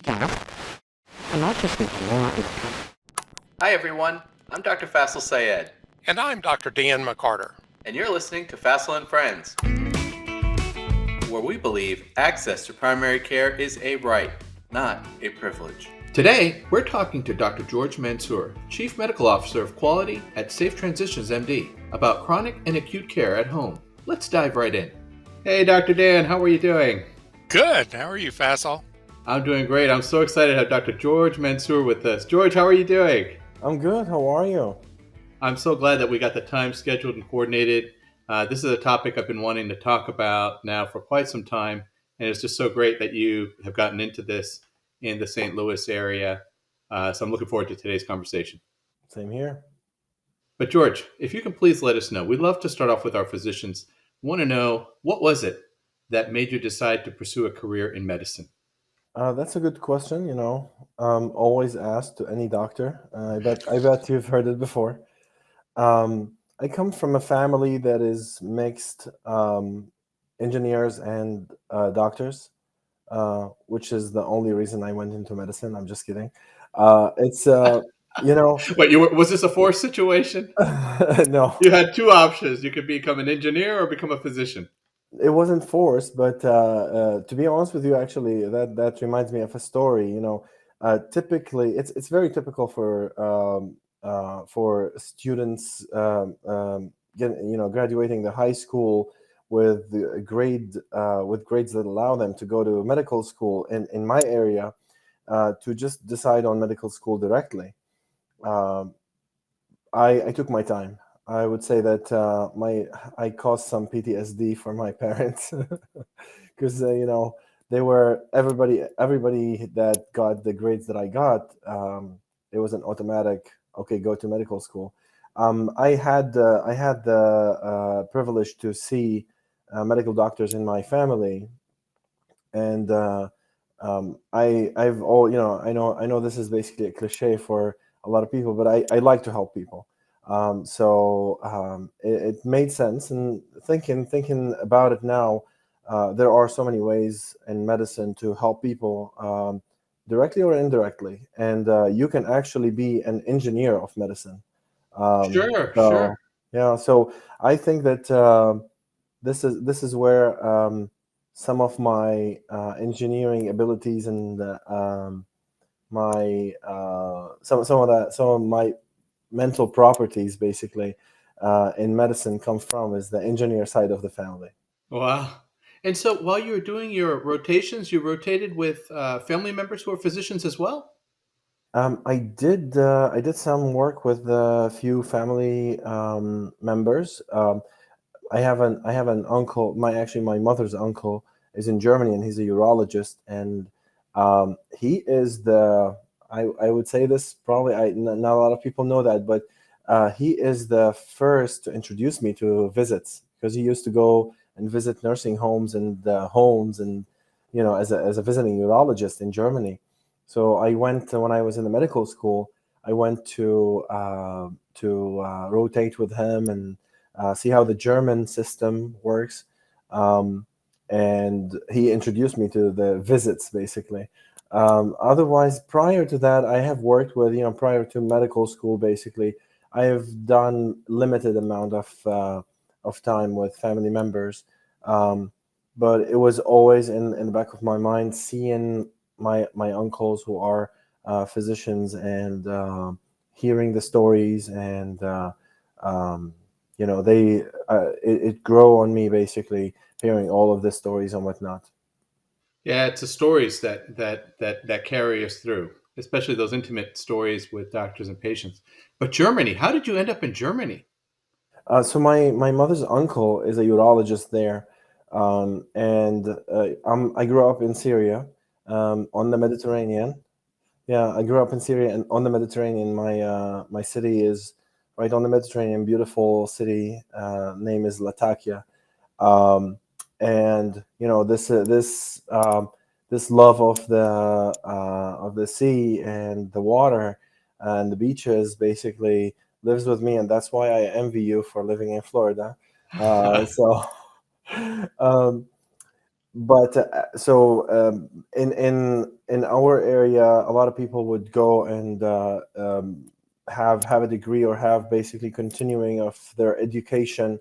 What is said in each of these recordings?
Hi everyone, I'm Dr. Faisel Sayed, And I'm Dr. Dan McCarter. and you're listening to Faisel and Friends, where we believe access to primary care is a right, not a privilege. Today, we're talking to Dr. George Mansour, Chief Medical Officer of Quality at SafeTransitions MD, about chronic and acute care at home. Let's dive right in. Hey, Dr. Dan, how are you doing? Good. How are you, Faisel? I'm doing great. I'm so excited to have Dr. George Mansour with us. George, how are you doing? I'm good. How are you? I'm so glad that we got the time scheduled and coordinated. This is a topic I've been wanting to talk about now for quite some time, and it's just so great that you have gotten into this in the St. Louis area. So I'm looking forward to today's conversation. Same here. But George, if you can please let us know, we'd love to start off with our physicians. We want to know, what was it that made you decide to pursue a career in medicine? That's a good question. Always asked to any doctor. I bet you've heard it before. I come from a family that is mixed, engineers and doctors, which is the only reason I went into medicine. I'm just kidding. It's you know, Wait, was this a forced situation? no, You had two options. You could become an engineer or become a physician. it wasn't forced, but to be honest with you, actually, that reminds me of a story. Typically, it's very typical for students graduating the high school with the with grades that allow them to go to medical school. In my area, to just decide on medical school directly. Um, I took my time. I would say that I caused some PTSD for my parents because they were everybody that got the grades that I got. It was an automatic, okay, go to medical school. I had the privilege to see medical doctors in my family, and I know this is basically a cliche for a lot of people, but I like to help people. It made sense, and thinking about it now, there are so many ways in medicine to help people, directly or indirectly, and you can actually be an engineer of medicine. Um, Sure, sure. so yeah, so I think that this is where some of my engineering abilities and my some of my mental properties basically in medicine come from is the engineer side of the family. Wow. And so while you were doing your rotations, you rotated with family members who are physicians as well? I did some work with a few family members. I have an uncle. My mother's uncle is in Germany, and he's a urologist, and he is the. I would say this probably. Not a lot of people know that, but he is the first to introduce me to visits because he used to go and visit nursing homes and homes, and as a visiting urologist in Germany. So I went when I was in the medical school. I went to rotate with him and see how the German system works. Um, and he introduced me to the visits, basically. Otherwise, prior to that, I have worked with, prior to medical school, basically, I have done limited amount of time with family members. Um, but it was always in the back of my mind, seeing my uncles who are physicians and hearing the stories and um, it grow on me basically hearing all of the stories and whatnot. Yeah, it's the stories that carry us through, especially those intimate stories with doctors and patients. But Germany, how did you end up in Germany? So my mother's uncle is a urologist there, and I grew up in Syria, on the Mediterranean. Yeah, I grew up in Syria and on the Mediterranean. My city is right on the Mediterranean, beautiful city. Name is Latakia. um, and this love of the sea and the water and the beaches basically lives with me, and that's why I envy you for living in Florida. So, um, but in our area, a lot of people would go and have a degree or have basically continuing of their education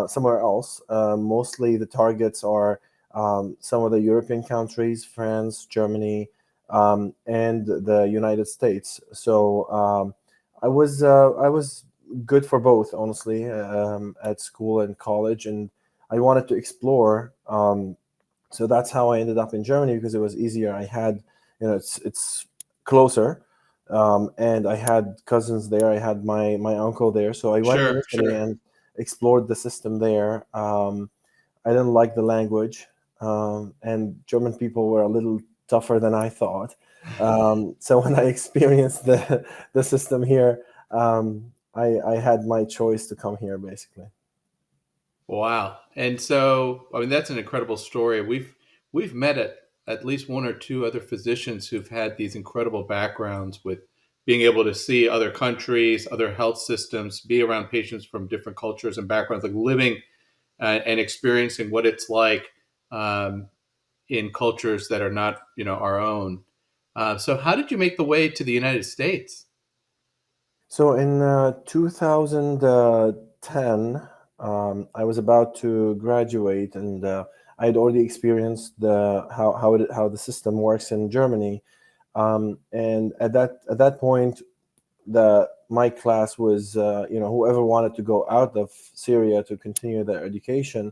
somewhere else. Mostly the targets are some of the European countries, France, Germany, and the United States. So I was good for both, honestly, at school and college, and I wanted to explore. So that's how I ended up in Germany because it was easier. I had, it's closer, and I had cousins there. I had my uncle there, so I went Sure, initially sure. and explored the system there. I didn't like the language, and German people were a little tougher than I thought. So when I experienced the system here, I had my choice to come here, basically. Wow. And so, I mean, that's an incredible story. We've met at least one or two other physicians who've had these incredible backgrounds with being able to see other countries, other health systems, be around patients from different cultures and backgrounds, like living and experiencing what it's like um, in cultures that are not, our own. So, how did you make the way to the United States? So in 2010, I was about to graduate, and I had already experienced how the system works in Germany. And at that point, the my class was whoever wanted to go out of Syria to continue their education.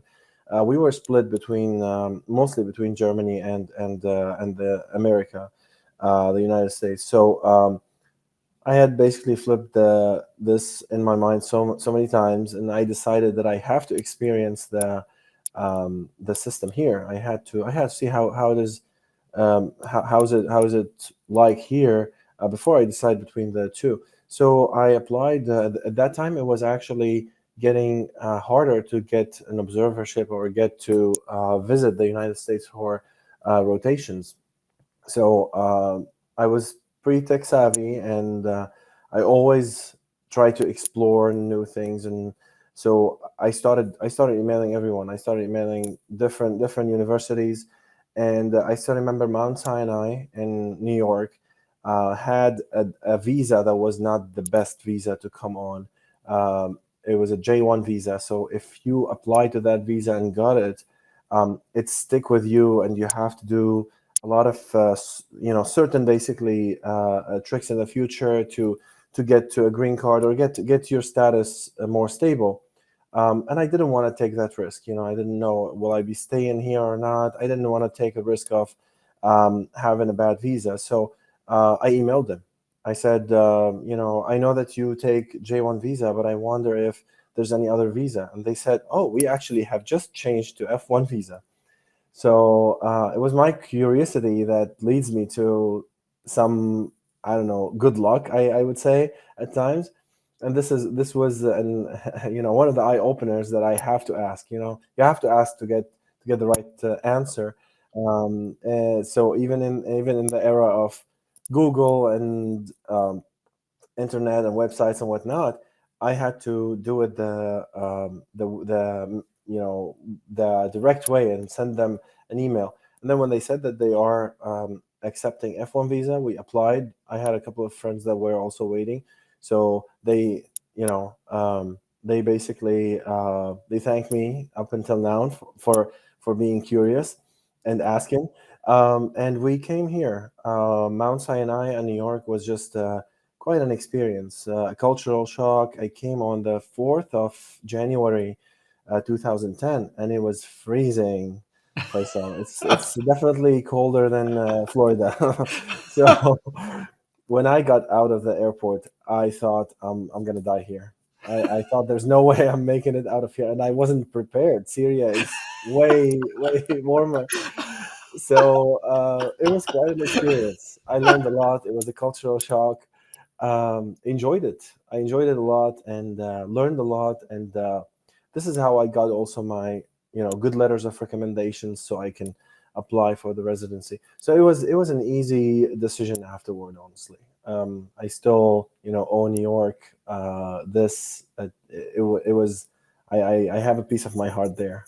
We were split between mostly between Germany and the America, the United States. So. I had basically flipped this in my mind so many times, and I decided that I have to experience the system here. I had to see how it is, how is it like here before I decide between the two. So I applied. At that time, it was actually getting harder to get an observership or get to visit the United States for rotations. So I was pretty tech savvy, and I always try to explore new things. And so I started emailing everyone. I started emailing different universities, and I still remember Mount Sinai in New York had a visa that was not the best visa to come on. It was a J1 visa. So if you apply to that visa and got it, it stick with you, and you have to do a lot of certain basically tricks in the future to get to a green card or get your status more stable. And I didn't want to take that risk. I didn't know, will I be staying here or not. I didn't want to take a risk of having a bad visa. So I emailed them. I said, I know that you take J1 visa, but I wonder if there's any other visa. And they said, oh, we actually have just changed to F1 visa. So it was my curiosity that leads me to some, I don't know, good luck, I would say at times. And this was one of the eye openers that I have to ask. You have to ask to get the right answer. So even in the era of Google and internet and websites and whatnot, I had to do it the direct way and send them an email. And then when they said that they are accepting F1 visa, we applied. I had a couple of friends that were also waiting, so they basically they thanked me up until now for being curious and asking. And we came here. Mount Sinai and New York was just quite an experience, a cultural shock. I came on the 4th of January, 2010, and it was freezing. Faisal, it's definitely colder than Florida. So when I got out of the airport, I thought I'm gonna die here. I thought there's no way I'm making it out of here, and I wasn't prepared. Syria is way warmer, so it was quite an experience. I learned a lot. It was a cultural shock. Enjoyed it. I enjoyed it a lot and learned a lot. And this is how I got also my good letters of recommendations, so I can apply for the residency. So it was an easy decision afterward. Honestly, I still owe New York. It was I have a piece of my heart there.